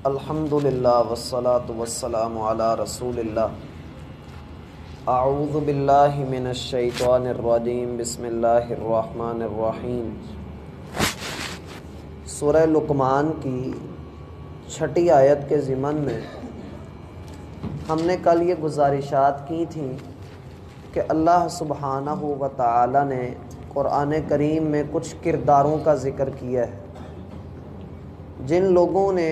الحمدللہ والصلاة والسلام علی رسول اللہ۔ اعوذ باللہ من الشیطان الرجیم، بسم اللہ الرحمن الرحیم۔ سورہ لقمان کی 6 آیت کے ضمن میں ہم نے کل یہ گزارشات کی تھیں کہ اللہ سبحانہ و تعالی نے قرآن کریم میں کچھ کرداروں کا ذکر کیا ہے۔ جن لوگوں نے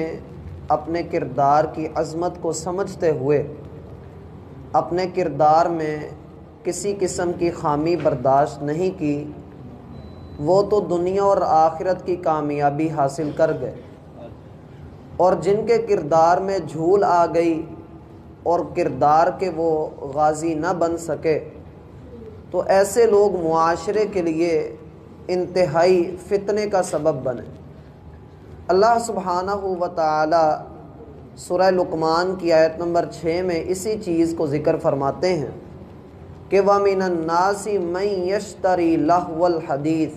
اپنے کردار کی عظمت کو سمجھتے ہوئے اپنے کردار میں کسی قسم کی خامی برداشت نہیں کی، وہ تو دنیا اور آخرت کی کامیابی حاصل کر گئے، اور جن کے کردار میں جھول آ گئی اور کردار کے وہ غازی نہ بن سکے، تو ایسے لوگ معاشرے کے لیے انتہائی فتنے کا سبب بنے۔ اللہ سبحانہ و تعالی سورہ لقمان کی آیت نمبر 6 میں اسی چیز کو ذکر فرماتے ہیں کہ وَمِنَ النَّاسِ مَن يَشْتَرِي لَهْوَ الْحَدِيثِ۔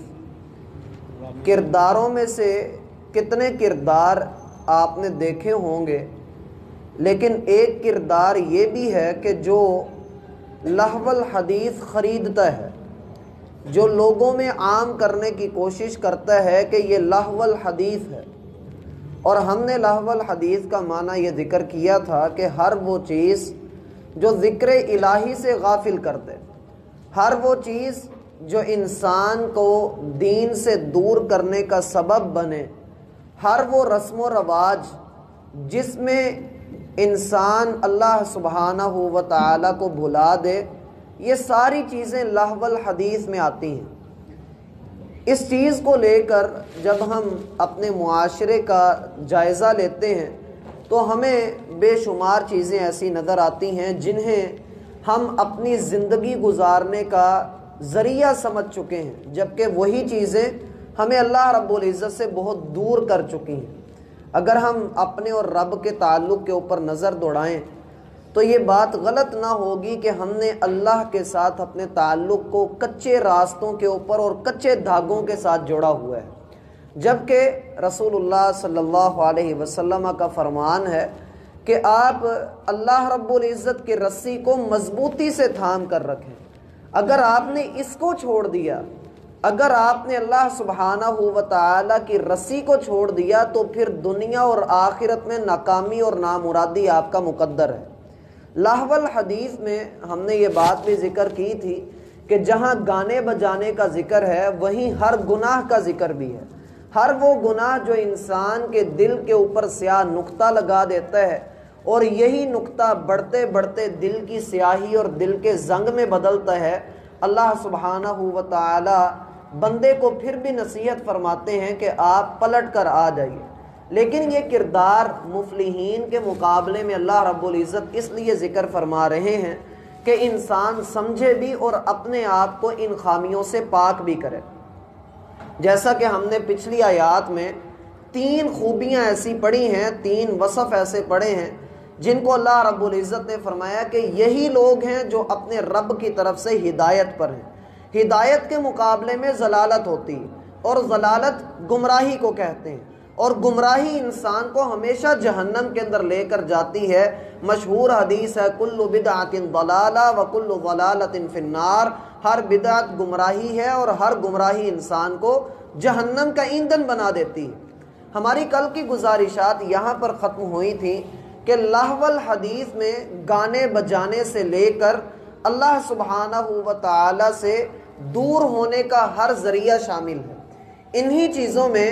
کرداروں میں سے کتنے کردار آپ نے دیکھے ہوں گے، لیکن ایک کردار یہ بھی ہے کہ جو لہو الحدیث خریدتا ہے، جو لوگوں میں عام کرنے کی کوشش کرتا ہے کہ یہ لہو الحدیث ہے۔ اور ہم نے لہو الحدیث کا معنی یہ ذکر کیا تھا کہ ہر وہ چیز جو ذکر الہی سے غافل کر دے، ہر وہ چیز جو انسان کو دین سے دور کرنے کا سبب بنے، ہر وہ رسم و رواج جس میں انسان اللہ سبحانہ و تعالی کو بھلا دے، یہ ساری چیزیں لہو الحدیث میں آتی ہیں۔ اس چیز کو لے کر جب ہم اپنے معاشرے کا جائزہ لیتے ہیں تو ہمیں بے شمار چیزیں ایسی نظر آتی ہیں جنہیں ہم اپنی زندگی گزارنے کا ذریعہ سمجھ چکے ہیں، جبکہ وہی چیزیں ہمیں اللہ رب العزت سے بہت دور کر چکی ہیں۔ اگر ہم اپنے اور رب کے تعلق کے اوپر نظر دوڑائیں تو یہ بات غلط نہ ہوگی کہ ہم نے اللہ کے ساتھ اپنے تعلق کو کچے راستوں کے اوپر اور کچے دھاگوں کے ساتھ جوڑا ہوا ہے، جبکہ رسول اللہ صلی اللہ علیہ وسلم کا فرمان ہے کہ آپ اللہ رب العزت کی رسی کو مضبوطی سے تھام کر رکھیں۔ اگر آپ نے اس کو چھوڑ دیا، اگر آپ نے اللہ سبحانہ و تعالی کی رسی کو چھوڑ دیا، تو پھر دنیا اور آخرت میں ناکامی اور نامرادی آپ کا مقدر ہے۔ لہو الحدیث میں ہم نے یہ بات بھی ذکر کی تھی کہ جہاں گانے بجانے کا ذکر ہے، وہیں ہر گناہ کا ذکر بھی ہے۔ ہر وہ گناہ جو انسان کے دل کے اوپر سیاہ نقطہ لگا دیتا ہے، اور یہی نقطہ بڑھتے بڑھتے دل کی سیاہی اور دل کے زنگ میں بدلتا ہے، اللہ سبحانہ و تعالی بندے کو پھر بھی نصیحت فرماتے ہیں کہ آپ پلٹ کر آ جائیے۔ لیکن یہ کردار مفلحین کے مقابلے میں اللہ رب العزت اس لیے ذکر فرما رہے ہیں کہ انسان سمجھے بھی اور اپنے آپ کو ان خامیوں سے پاک بھی کرے۔ جیسا کہ ہم نے پچھلی آیات میں 3 خوبیاں ایسی پڑھی ہیں، 3 وصف ایسے پڑھے ہیں جن کو اللہ رب العزت نے فرمایا کہ یہی لوگ ہیں جو اپنے رب کی طرف سے ہدایت پر ہیں۔ ہدایت کے مقابلے میں ضلالت ہوتی ہے، اور ضلالت گمراہی کو کہتے ہیں، اور گمراہی انسان کو ہمیشہ جہنم کے اندر لے کر جاتی ہے۔ مشہور حدیث ہے کل بدعۃ ضلالہ وکل ضلالۃ فی النار۔ ہر بدعت گمراہی ہے اور ہر گمراہی انسان کو جہنم کا ایندھن بنا دیتی ہے۔ ہماری کل کی گزارشات یہاں پر ختم ہوئی تھی کہ لہو الحدیث میں گانے بجانے سے لے کر اللہ سبحانہ و تعالی سے دور ہونے کا ہر ذریعہ شامل ہے۔ انہی چیزوں میں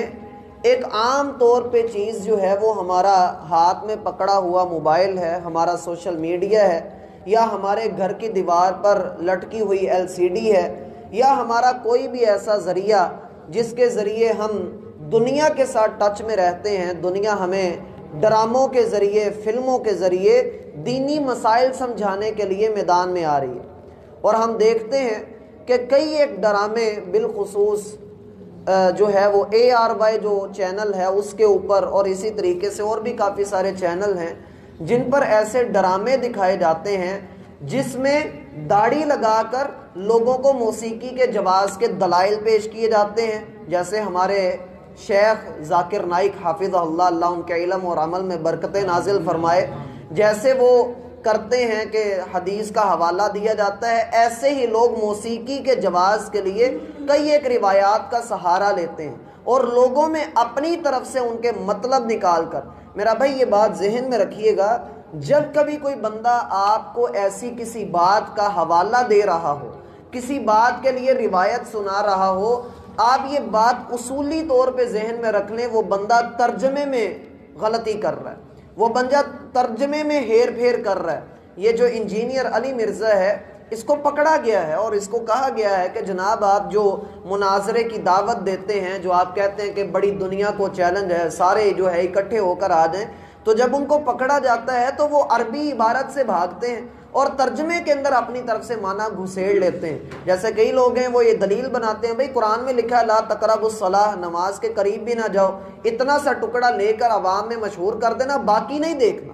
ایک عام طور پہ چیز جو ہے وہ ہمارا ہاتھ میں پکڑا ہوا موبائل ہے، ہمارا سوشل میڈیا ہے، یا ہمارے گھر کی دیوار پر لٹکی ہوئی LCD ہے، یا ہمارا کوئی بھی ایسا ذریعہ جس کے ذریعے ہم دنیا کے ساتھ ٹچ میں رہتے ہیں۔ دنیا ہمیں ڈراموں کے ذریعے، فلموں کے ذریعے دینی مسائل سمجھانے کے لیے میدان میں آ رہی ہے، اور ہم دیکھتے ہیں کہ کئی ایک ڈرامے، بالخصوص جو ہے وہ ARY جو چینل ہے اس کے اوپر، اور اسی طریقے سے اور بھی کافی سارے چینل ہیں جن پر ایسے ڈرامے دکھائے جاتے ہیں جس میں داڑھی لگا کر لوگوں کو موسیقی کے جواز کے دلائل پیش کیے جاتے ہیں۔ جیسے ہمارے شیخ ذاکر نائک حافظہ اللہ، اللہ ان کے علم اور عمل میں برکتیں نازل فرمائے، جیسے وہ کرتے ہیں کہ حدیث کا حوالہ دیا جاتا ہے، ایسے ہی لوگ موسیقی کے جواز کے لیے کئی ایک روایات کا سہارا لیتے ہیں اور لوگوں میں اپنی طرف سے ان کے مطلب نکال کر. میرا بھائی یہ بات ذہن میں رکھیے گا، جب کبھی کوئی بندہ آپ کو ایسی کسی بات کا حوالہ دے رہا ہو، کسی بات کے لیے روایت سنا رہا ہو، آپ یہ بات اصولی طور پہ ذہن میں رکھ لیں، وہ بندہ ترجمے میں غلطی کر رہا ہے، وہ بندہ ترجمے میں ہیر پھیر کر رہا ہے. یہ جو انجینئر علی مرزا ہے، اس کو پکڑا گیا ہے اور اس کو کہا گیا ہے کہ جناب آپ جو مناظرے کی دعوت دیتے ہیں، جو آپ کہتے ہیں کہ بڑی دنیا کو چیلنج ہے، سارے جو ہے اکٹھے ہو کر آ جائیں، تو جب ان کو پکڑا جاتا ہے تو وہ عربی عبارت سے بھاگتے ہیں اور ترجمے کے اندر اپنی طرف سے معنی گھسیڑ لیتے ہیں. جیسے کئی لوگ ہیں وہ یہ دلیل بناتے ہیں، بھئی قرآن میں لکھا ہے لا تقربوا الصلاۃ، نماز کے قریب بھی نہ جاؤ، اتنا سا ٹکڑا لے کر عوام میں مشہور کر دینا، باقی نہیں دیکھنا.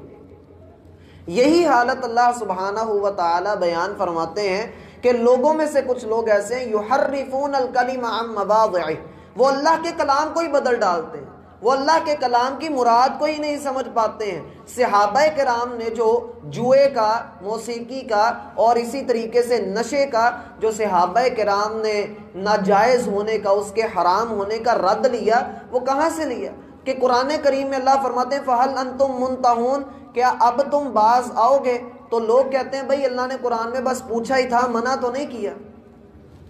یہی حالت اللہ سبحانہ و تعالی بیان فرماتے ہیں کہ لوگوں میں سے کچھ لوگ ایسے ہیں یحرفون الکلم عن مواضعہ، وہ اللہ کے کلام کو ہی بدل ڈالتے ہیں، وہ اللہ کے کلام کی مراد کو ہی نہیں سمجھ پاتے ہیں. صحابہ کرام نے جو جوئے کا، موسیقی کا اور اسی طریقے سے نشے کا جو صحابہ کرام نے ناجائز ہونے کا، اس کے حرام ہونے کا رد لیا، وہ کہاں سے لیا؟ کہ قرآن کریم میں اللہ فرماتے ہیں فَهَلْ أَنْتُمْ مُنْتَهُونَ، کیا اب تم باز آؤ گے؟ تو لوگ کہتے ہیں بھئی اللہ نے قرآن میں بس پوچھا ہی تھا، منع تو نہیں کیا.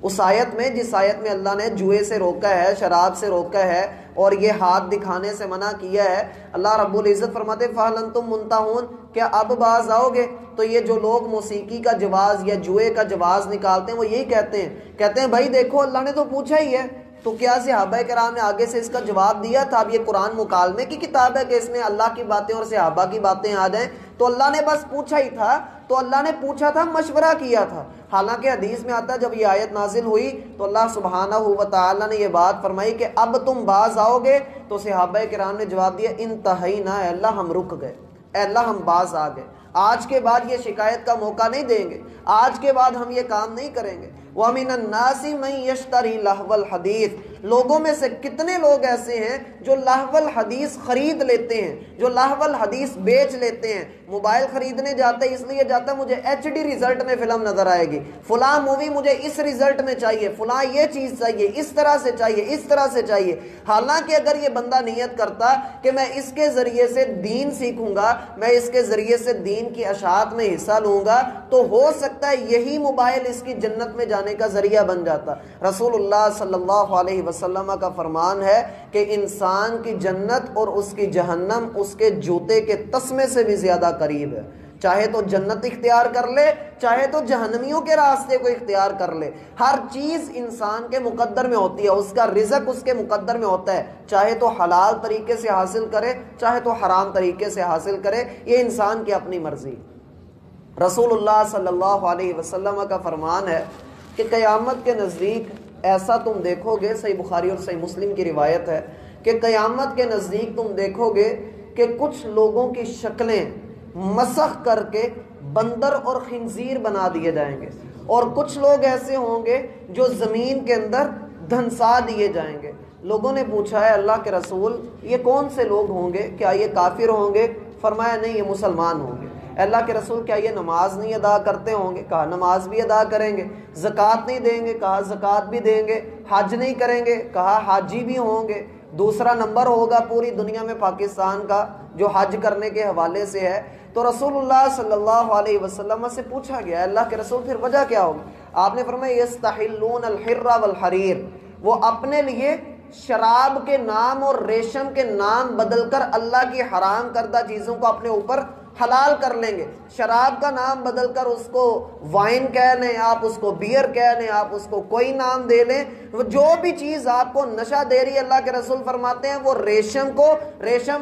اس آیت میں، جس آیت میں اللہ نے جوئے سے روکا ہے، شراب سے روکا ہے اور یہ ہاتھ دکھانے سے منع کیا ہے، اللہ رب العزت فرماتے ہیں فَهَلْ أَنْتُمْ مُنْتَهُونَ، کیا اب باز آؤ گے؟ تو یہ جو لوگ موسیقی کا جواز یا جوئے کا جواز نکالتے ہیں وہ یہی کہتے ہیں بھائی دیکھو اللہ نے تو پوچھا ہی ہے. تو کیا صحابہ کرام نے آگے سے اس کا جواب دیا تھا؟ اب یہ قرآن مکالمے کی کتاب ہے کہ اس میں اللہ کی باتیں اور صحابہ کی باتیں آ جائیں، تو اللہ نے بس پوچھا ہی تھا. تو اللہ نے پوچھا تھا، مشورہ کیا تھا. حالانکہ حدیث میں آتا ہے جب یہ آیت نازل ہوئی تو اللہ سبحانہ و تعالی نے یہ بات فرمائی کہ اب تم باز آؤ گے. تو صحابہ کرام نے جواب دیا انتہینا، اے اللہ ہم رک گئے، اے اللہ ہم باز آ گئے، آج کے بعد یہ شکایت کا موقع نہیں دیں گے، آج کے بعد ہم یہ کام نہیں کریں گے. وَمِنَ النَّاسِ مَن يَشْتَرِي لَهْوَ الْحَدِيثِ، لوگوں میں سے کتنے لوگ ایسے ہیں جو لہو الحدیث خرید لیتے ہیں، جو لہو الحدیث بیچ لیتے ہیں. موبائل خریدنے جاتے اس لیے جاتا مجھے HD ریزلٹ میں فلم نظر آئے گی، فلاں مووی مجھے اس ریزلٹ میں چاہیے، فلاں یہ چیز چاہیے، اس طرح سے چاہیے، اس طرح سے چاہیے. حالانکہ اگر یہ بندہ نیت کرتا کہ میں اس کے ذریعے سے دین سیکھوں گا، میں اس کے ذریعے سے دین کی اشاعت میں حصہ لوں گا، تو ہو سکتا ہے یہی موبائل اس کی جنت میں جانے کا ذریعہ بن جاتا. رسول اللہ صلی اللہ علیہ وسلم کا فرمان ہے کہ انسان کی جنت اور اس کی جہنم اس کے جوتے کے تسمے سے بھی زیادہ قریب ہے. چاہے تو جنت اختیار کر لے، چاہے تو جہنمیوں کے راستے کو اختیار کر لے، ہر چیز انسان کے مقدر میں ہوتی ہے، اس کا رزق اس کے مقدر میں ہوتا ہے. چاہے تو حلال طریقے سے حاصل کرے، چاہے تو حرام طریقے سے حاصل کرے، یہ انسان کی اپنی مرضی. رسول اللہ صلی اللہ علیہ وسلم کا فرمان ہے کہ قیامت کے نزدیک ایسا تم دیکھو گے، صحیح بخاری اور صحیح مسلم کی روایت ہے کہ قیامت کے نزدیک تم دیکھو گے کہ کچھ لوگوں کی شکلیں مسخ کر کے بندر اور خنزیر بنا دیے جائیں گے، اور کچھ لوگ ایسے ہوں گے جو زمین کے اندر دھنسا دیے جائیں گے. لوگوں نے پوچھا ہے اللہ کے رسول یہ کون سے لوگ ہوں گے؟ کیا یہ کافر ہوں گے؟ فرمایا نہیں، یہ مسلمان ہوں گے. اللہ کے رسول کیا یہ نماز نہیں ادا کرتے ہوں گے؟ کہا نماز بھی ادا کریں گے. زکوٰۃ نہیں دیں گے؟ کہا زکوٰۃ بھی دیں گے. حج نہیں کریں گے؟ کہا حاجی بھی ہوں گے. دوسرا نمبر ہوگا پوری دنیا میں پاکستان کا جو حج کرنے کے حوالے سے ہے. تو رسول اللہ صلی اللہ علیہ وسلم سے پوچھا گیا اللہ کے رسول پھر وجہ کیا ہوگی؟ آپ نے فرمایا یستحلون الحر والحریر، وہ اپنے لیے شراب کے نام اور ریشم کے نام بدل کر اللہ کی حرام کردہ چیزوں کو اپنے اوپر حلال کر لیں گے. شراب کا نام بدل کر اس کو وائن کہہ لیں، آپ اس کو بیئر کہہ لیں، آپ اس کو کوئی نام دے لیں، جو بھی چیز آپ کو نشہ دے رہی ہے اللہ کے رسول فرماتے ہیں وہ ریشم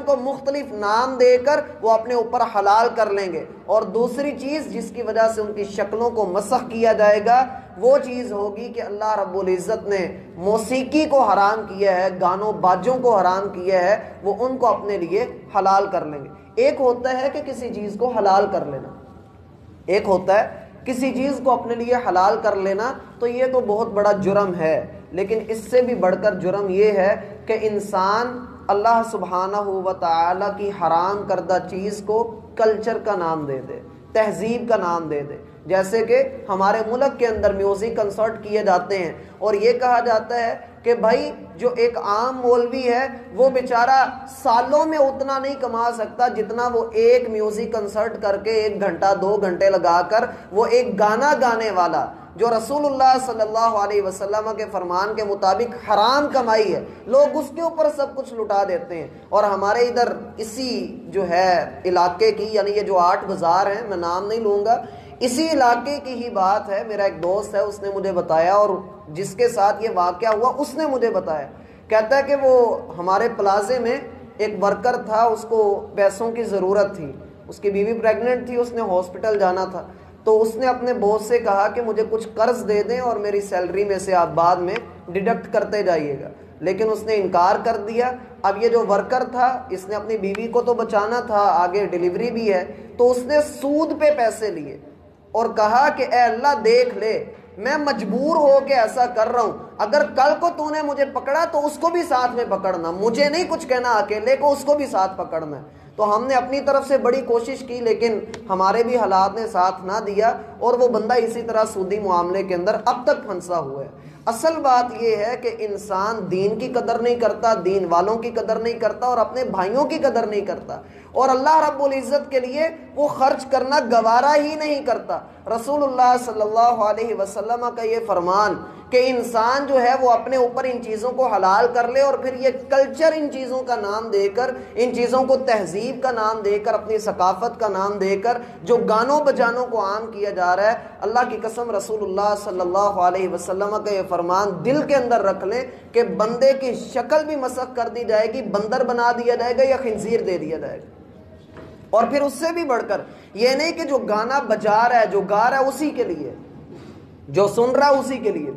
کو مختلف نام دے کر وہ اپنے اوپر حلال کر لیں گے. اور دوسری چیز جس کی وجہ سے ان کی شکلوں کو مسخ کیا جائے گا وہ چیز ہوگی کہ اللہ رب العزت نے موسیقی کو حرام کیا ہے، گانوں باجوں کو حرام کیا ہے، وہ ان کو اپنے لیے حلال کر لیں گے. ایک ہوتا ہے کہ کسی چیز کو حلال کر لینا، ایک ہوتا ہے کسی چیز کو اپنے لیے حلال کر لینا، تو یہ تو بہت بڑا جرم ہے. لیکن اس سے بھی بڑھ کر جرم یہ ہے کہ انسان اللہ سبحانہ و تعالی کی حرام کردہ چیز کو کلچر کا نام دے دے، تہذیب کا نام دے دے. جیسے کہ ہمارے ملک کے اندر میوزک کنسرٹ کیے جاتے ہیں اور یہ کہا جاتا ہے کہ بھائی جو ایک عام مولوی ہے وہ بیچارہ سالوں میں اتنا نہیں کما سکتا جتنا وہ ایک میوزک کنسرٹ کر کے 1 گھنٹہ 2 گھنٹے لگا کر وہ ایک گانا گانے والا جو رسول اللہ صلی اللہ علیہ وسلم کے فرمان کے مطابق حرام کمائی ہے، لوگ اس کے اوپر سب کچھ لٹا دیتے ہیں. اور ہمارے ادھر اسی جو ہے علاقے کی، یعنی یہ جو 8 بازار ہیں، میں نام نہیں لوں گا، اسی علاقے کی ہی بات ہے. میرا ایک دوست ہے، اس نے مجھے بتایا، اور جس کے ساتھ یہ واقعہ ہوا اس نے مجھے بتایا. کہتا ہے کہ وہ ہمارے پلازے میں ایک ورکر تھا، اس کو پیسوں کی ضرورت تھی، اس کی بیوی پریگننٹ تھی، اس نے ہاسپٹل جانا تھا. تو اس نے اپنے باس سے کہا کہ مجھے کچھ قرض دے دیں اور میری سیلری میں سے آپ بعد میں ڈیڈکٹ کرتے جائیے گا. لیکن اس نے انکار کر دیا. اب یہ جو ورکر تھا، اس نے اپنی بیوی کو تو بچانا تھا، آگے ڈیلیوری بھی ہے، تو اس نے سود پہ پیسے لیے اور کہا کہ اے اللہ دیکھ لے، میں مجبور ہو کے ایسا کر رہا ہوں، اگر کل کو تو نے مجھے پکڑا تو اس کو بھی ساتھ میں پکڑنا، مجھے نہیں کچھ کہنا اکیلے کو، اس کو بھی ساتھ پکڑنا ہے. تو ہم نے اپنی طرف سے بڑی کوشش کی لیکن ہمارے بھی حالات نے ساتھ نہ دیا اور وہ بندہ اسی طرح سودی معاملے کے اندر اب تک پھنسا ہوا ہے. اصل بات یہ ہے کہ انسان دین کی قدر نہیں کرتا، دین والوں کی قدر نہیں کرتا اور اپنے بھائیوں کی قدر نہیں کرتا، اور اللہ رب العزت کے لیے وہ خرچ کرنا گوارا ہی نہیں کرتا. رسول اللہ صلی اللہ علیہ وسلم کا یہ فرمان کہ انسان جو ہے وہ اپنے اوپر ان چیزوں کو حلال کر لے اور پھر یہ کلچر ان چیزوں کا نام دے کر، ان چیزوں کو تہذیب کا نام دے کر، اپنی ثقافت کا نام دے کر جو گانوں بجانوں کو عام کیا جا رہا ہے، اللہ کی قسم رسول اللہ صلی اللہ علیہ وسلم کا یہ فرمان دل کے اندر رکھ لیں کہ بندے کی شکل بھی مسخ کر دی جائے گی، بندر بنا دیا جائے گا یا خنزیر دے دیا جائے گا. اور پھر اس سے بھی بڑھ کر یہ نہیں کہ جو گانا بجا رہا ہے، جو گا رہا ہے اسی کے لیے، جو سن رہا ہے اسی کے لیے،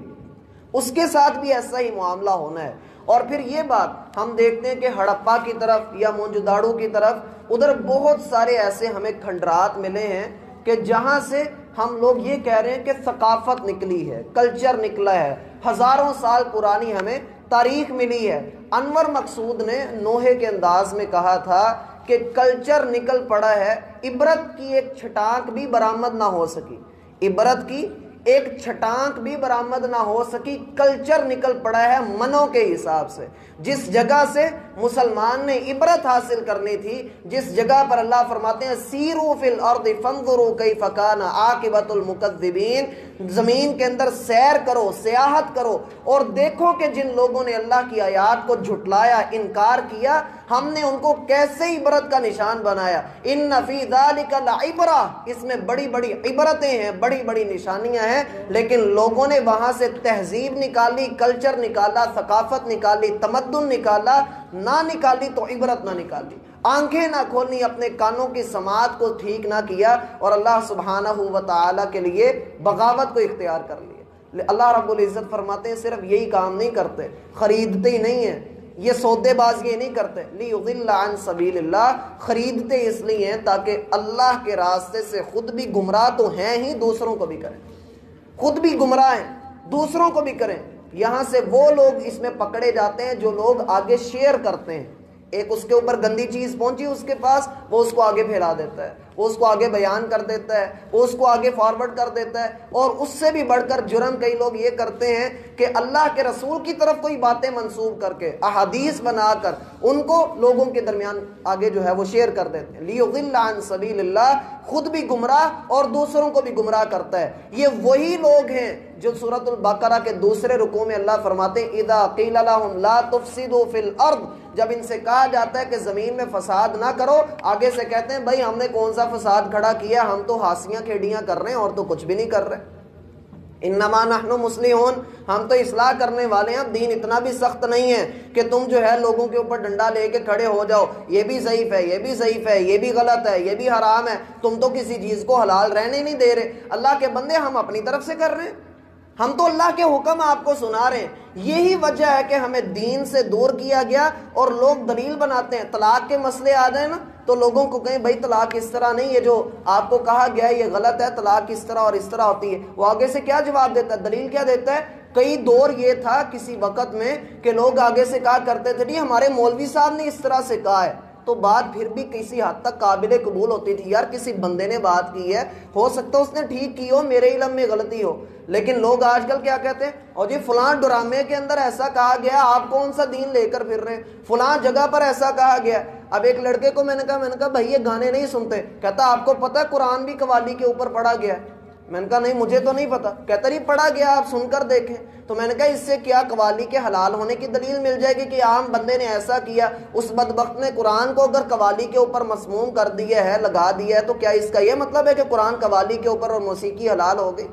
اس کے ساتھ بھی ایسا ہی معاملہ ہونا ہے. اور پھر یہ بات ہم دیکھتے ہیں کہ ہڑپا کی طرف یا موہنجوداڑو کی طرف ادھر بہت سارے ایسے ہمیں کھنڈرات ملے ہیں کہ جہاں سے ہم لوگ یہ کہہ رہے ہیں کہ ثقافت نکلی ہے، کلچر نکلا ہے، ہزاروں سال پرانی ہمیں تاریخ ملی ہے. انور مقصود نے نوحے کے انداز میں کہا تھا کہ کلچر نکل پڑا ہے، عبرت کی ایک چھٹانک بھی برآمد نہ ہو سکی، عبرت کی ایک چھٹانک بھی برآمد نہ ہو سکی، کلچر نکل پڑا ہے منوں کے حساب سے. جس جگہ سے مسلمان نے عبرت حاصل کرنی تھی، جس جگہ پر اللہ فرماتے ہیں سیروا فی الارض فانظروا کیف کان عاقبۃ المکذبین، زمین کے اندر سیر کرو، سیاحت کرو اور دیکھو کہ جن لوگوں نے اللہ کی آیات کو جھٹلایا، انکار کیا، ہم نے ان کو کیسے عبرت کا نشان بنایا. ان فی ذلک لعبرہ، اس میں بڑی بڑی عبرتیں ہیں، بڑی بڑی نشانیاں ہیں، لیکن لوگوں نے وہاں سے تہذیب نکالی، کلچر نکالا، ثقافت نکالی، تمدن نکالا، نہ نکالی تو عبرت نہ نکالی، آنکھیں نہ کھولنی، اپنے کانوں کی سماعت کو ٹھیک نہ کیا اور اللہ سبحانہ و تعالی کے لیے بغاوت کو اختیار کر لیا. اللہ رب العزت فرماتے ہیں صرف یہی کام نہیں کرتے، خریدتے ہی نہیں ہیں، یہ سودے باز یہ نہیں کرتے. لیضل عن سبیل اللہ، خریدتے اس لیے ہیں تاکہ اللہ کے راستے سے خود بھی گمراہ تو ہیں ہی، دوسروں کو بھی کریں، خود بھی گمراہ ہیں دوسروں کو بھی کریں. یہاں سے وہ لوگ اس میں پکڑے جاتے ہیں جو لوگ آگے شیئر کرتے ہیں. ایک اس کے اوپر گندی چیز پہنچی اس کے پاس، وہ اس کو آگے پھیلا دیتا ہے، وہ اس کو آگے بیان کر دیتا ہے، وہ اس کو آگے فارورڈ کر دیتا ہے. اور اس سے بھی بڑھ کر جرم کئی لوگ یہ کرتے ہیں کہ اللہ کے رسول کی طرف کوئی باتیں منسوب کر کے، احادیث بنا کر ان کو لوگوں کے درمیان آگے جو ہے وہ شیئر کر دیتے ہیں. لیضل عن سبیل اللہ، خود بھی گمراہ اور دوسروں کو بھی گمراہ کرتا ہے. یہ وہی لوگ ہیں جو سورۃ البقرہ کے دوسرے رکوع میں اللہ فرماتے ہیں اذا قیل لهم لا تفسدوا فی الارض، جب ان سے کہا جاتا ہے کہ زمین میں فساد نہ کرو، آگے سے کہتے ہیں بھائی ہم نے کون سا فساد کھڑا کیا، ہم تو ہاسیاں کھیڑیاں کر رہے ہیں اور تو کچھ بھی نہیں کر رہے. انما نحن مصلحون، ہم تو اصلاح کرنے والے ہیں. اب دین اتنا بھی سخت نہیں ہے کہ تم جو ہے لوگوں کے اوپر ڈنڈا لے کے کھڑے ہو جاؤ، یہ بھی ضعیف ہے، یہ بھی ضعیف ہے، یہ بھی غلط ہے، یہ بھی حرام ہے، تم تو کسی چیز کو حلال رہنے نہیں دے رہے. اللہ کے بندے ہم اپنی طرف سے کر رہے ہیں، ہم تو اللہ کے حکم آپ کو سنا رہے ہیں. یہی وجہ ہے کہ ہمیں دین سے دور کیا گیا اور لوگ دلیل بناتے ہیں. طلاق کے مسئلے آ جائیں نا تو لوگوں کو کہیں بھائی طلاق اس طرح نہیں ہے، جو آپ کو کہا گیا ہے یہ غلط ہے، طلاق اس طرح اور اس طرح ہوتی ہے. وہ آگے سے کیا جواب دیتا ہے، دلیل کیا دیتا ہے کئی دور یہ تھا کسی وقت میں کہ لوگ آگے سے کہا کرتے تھے نہیں ہمارے مولوی صاحب نے اس طرح سے کہا ہے، تو بات پھر بھی کسی حد تک قابل قبول ہوتی تھی، یار کسی بندے نے بات کی ہے، ہو سکتا ہے اس نے ٹھیک کی ہو، میرے علم میں غلطی ہو۔ لیکن لوگ آج کل کیا کہتے ہیں، اور جی فلاں ڈرامے کے اندر ایسا کہا گیا، آپ کون سا دین لے کر پھر رہے ہیں، فلاں جگہ پر ایسا کہا گیا۔ اب ایک لڑکے کو میں نے کہا بھائی یہ گانے نہیں سنتے، کہتا آپ کو پتہ ہے قرآن بھی قوالی کے اوپر پڑھا گیا ہے؟ میں نے کہا نہیں مجھے تو نہیں پتا، کہتا نہیں پڑھا گیا، آپ سن کر دیکھیں۔ تو میں نے کہا اس سے کیا قوالی کے حلال ہونے کی دلیل مل جائے گی کہ عام بندے نے ایسا کیا، اس بدبخت نے قرآن کو اگر قوالی کے اوپر مسموم کر دیا ہے، لگا دیا ہے، تو کیا اس کا یہ مطلب ہے کہ قرآن قوالی کے اوپر اور موسیقی حلال ہو گئی؟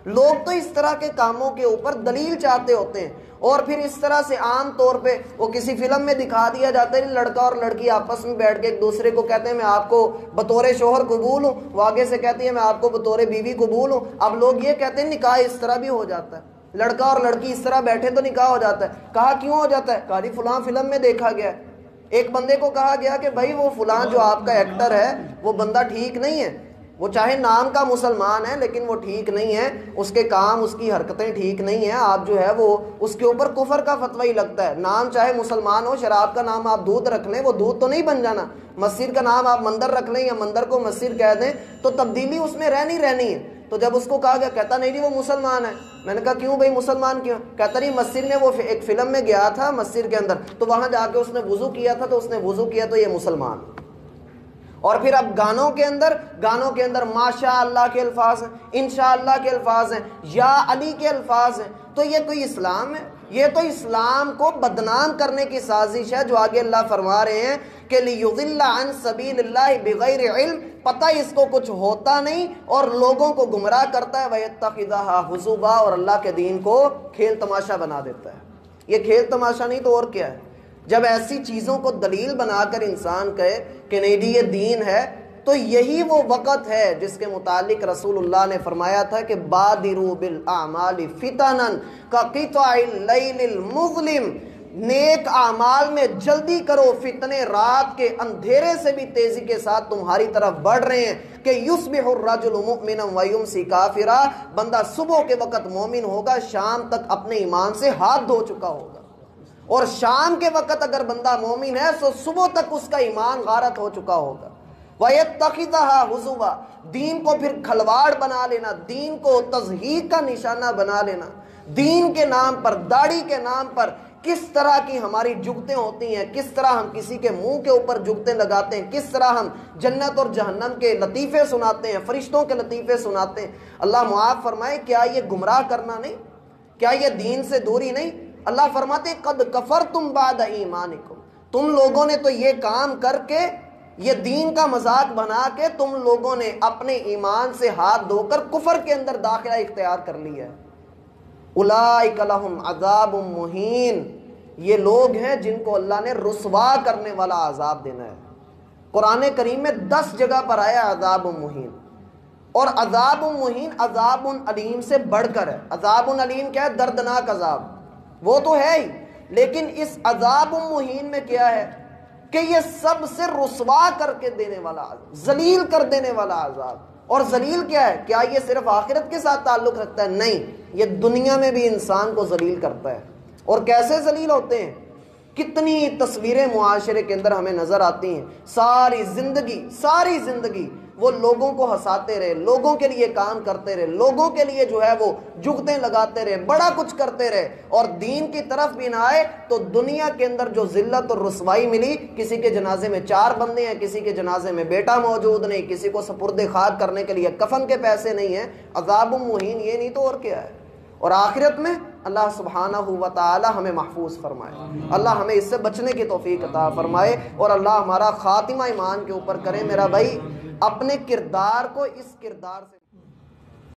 لوگ تو اس طرح کے کاموں کے اوپر دلیل چاہتے ہوتے ہیں، اور پھر اس طرح سے عام طور پہ وہ کسی فلم میں دکھا دیا جاتا ہے، لڑکا اور لڑکی آپس میں بیٹھ کے ایک دوسرے کو کہتے ہیں میں آپ کو بطور شوہر قبول ہوں، وہ آگے سے کہتی ہے میں آپ کو بطور بیوی قبول ہوں۔ اب لوگ یہ کہتے ہیں نکاح اس طرح بھی ہو جاتا ہے، لڑکا اور لڑکی اس طرح بیٹھے تو نکاح ہو جاتا ہے۔ کہا کیوں ہو جاتا ہے؟ کہا جی فلاں فلم میں دیکھا گیا ہے۔ ایک بندے کو کہا گیا کہ بھائی وہ فلاں جو آپ کا ایکٹر ہے وہ بندہ ٹھیک نہیں ہے، وہ چاہے نام کا مسلمان ہے لیکن وہ ٹھیک نہیں ہے، اس کے کام اس کی حرکتیں ٹھیک نہیں ہیں، آپ جو ہے وہ اس کے اوپر کفر کا فتوی ہی لگتا ہے۔ نام چاہے مسلمان ہو، شراب کا نام آپ دودھ رکھ لیں وہ دودھ تو نہیں بن جانا، مسجد کا نام آپ مندر رکھ لیں یا مندر کو مسجد کہہ دیں تو تبدیلی اس میں رہنی ہے۔ تو جب اس کو کہا گیا کہتا نہیں وہ مسلمان ہے۔ میں نے کہا کیوں بھائی مسلمان کیوں؟ کہتا نہیں مسجد میں وہ ایک فلم میں گیا تھا مسجد کے اندر، تو وہاں جا کے اس نے وضو کیا تھا، تو اس نے وضو کیا تو یہ مسلمان۔ اور پھر اب گانوں کے اندر ماشاء اللہ کے الفاظ ہیں، انشاءاللہ کے الفاظ ہیں، یا علی کے الفاظ ہیں، تو یہ کوئی اسلام ہے؟ یہ تو اسلام کو بدنام کرنے کی سازش ہے، جو آگے اللہ فرما رہے ہیں کہ لِيُضِلَّ عَن سَبِيلِ اللَّهِ بِغَيْرِ عِلْم، پتہ اس کو کچھ ہوتا نہیں اور لوگوں کو گمراہ کرتا ہے، وَيَتَّخِذَهَا حُزُوبًا، اور اللہ کے دین کو کھیل تماشا بنا دیتا ہے۔ یہ کھیل تماشا نہیں تو اور کیا ہے؟ جب ایسی چیزوں کو دلیل بنا کر انسان کہے کہ نہیں جی یہ دین ہے، تو یہی وہ وقت ہے جس کے متعلق رسول اللہ نے فرمایا تھا کہ بادروا بالاعمال فتنا کقطع اللیل المظلم، نیک اعمال میں جلدی کرو، فتنے رات کے اندھیرے سے بھی تیزی کے ساتھ تمہاری طرف بڑھ رہے ہیں کہ یصبح الرجل مؤمنا ویمسی کافرا، بندہ صبح کے وقت مومن ہوگا، شام تک اپنے ایمان سے ہاتھ دھو چکا ہوگا، اور شام کے وقت اگر بندہ مومن ہے تو صبح تک اس کا ایمان غارت ہو چکا ہوگا۔ وَيَتَّخِذَهَا حُزُوًا، دین کو پھر کھلواڑ بنا لینا، دین کو تضحیق کا نشانہ بنا لینا، دین کے نام پر، داڑھی کے نام پر کس طرح کی ہماری جگتیں ہوتی ہیں، کس طرح ہم کسی کے منہ کے اوپر جگتیں لگاتے ہیں، کس طرح ہم جنت اور جہنم کے لطیفے سناتے ہیں، فرشتوں کے لطیفے سناتے ہیں۔ اللہ معاف فرمائے، کیا یہ گمراہ کرنا نہیں؟ کیا یہ دین سے دوری نہیں؟ اللہ فرماتے قد کفرتم بعد ایمانکم، تم لوگوں نے تو یہ کام کر کے، یہ دین کا مذاق بنا کے تم لوگوں نے اپنے ایمان سے ہاتھ دھو کر کفر کے اندر داخلہ اختیار کر لیا ہے۔ اولئک لہم عذاب مہین، یہ لوگ ہیں جن کو اللہ نے رسوا کرنے والا عذاب دینا ہے۔ قرآن کریم میں 10 جگہ پر آیا عذاب مہین، اور عذاب مہین عذاب علیم سے بڑھ کر ہے۔ عذاب علیم کیا ہے؟ دردناک عذاب، وہ تو ہے ہی، لیکن اس عذاب مہین میں کیا ہے کہ یہ سب سے رسوا کر کے دینے والا، ذلیل کر دینے والا عذاب۔ اور ذلیل کیا ہے؟ کیا یہ صرف آخرت کے ساتھ تعلق رکھتا ہے؟ نہیں، یہ دنیا میں بھی انسان کو ذلیل کرتا ہے۔ اور کیسے ذلیل ہوتے ہیں؟ کتنی تصویریں معاشرے کے اندر ہمیں نظر آتی ہیں، ساری زندگی وہ لوگوں کو ہنساتے رہے، لوگوں کے لیے کام کرتے رہے، لوگوں کے لیے جو ہے وہ جگتیں لگاتے رہے، بڑا کچھ کرتے رہے، اور دین کی طرف بھی نہ آئے، تو دنیا کے اندر جو ذلت اور رسوائی ملی، کسی کے جنازے میں 4 بندے ہیں، کسی کے جنازے میں بیٹا موجود نہیں، کسی کو سپرد خاک کرنے کے لیے کفن کے پیسے نہیں ہیں، عذاب مہین یہ نہیں تو اور کیا ہے؟ اور آخرت میں اللہ سبحانہ و تعالی ہمیں محفوظ فرمائے، اللہ ہمیں اس سے بچنے کی توفیق عطا فرمائے، اور اللہ ہمارا خاتمہ ایمان کے اوپر کرے۔ میرا بھائی اپنے کردار کو اس کردار سے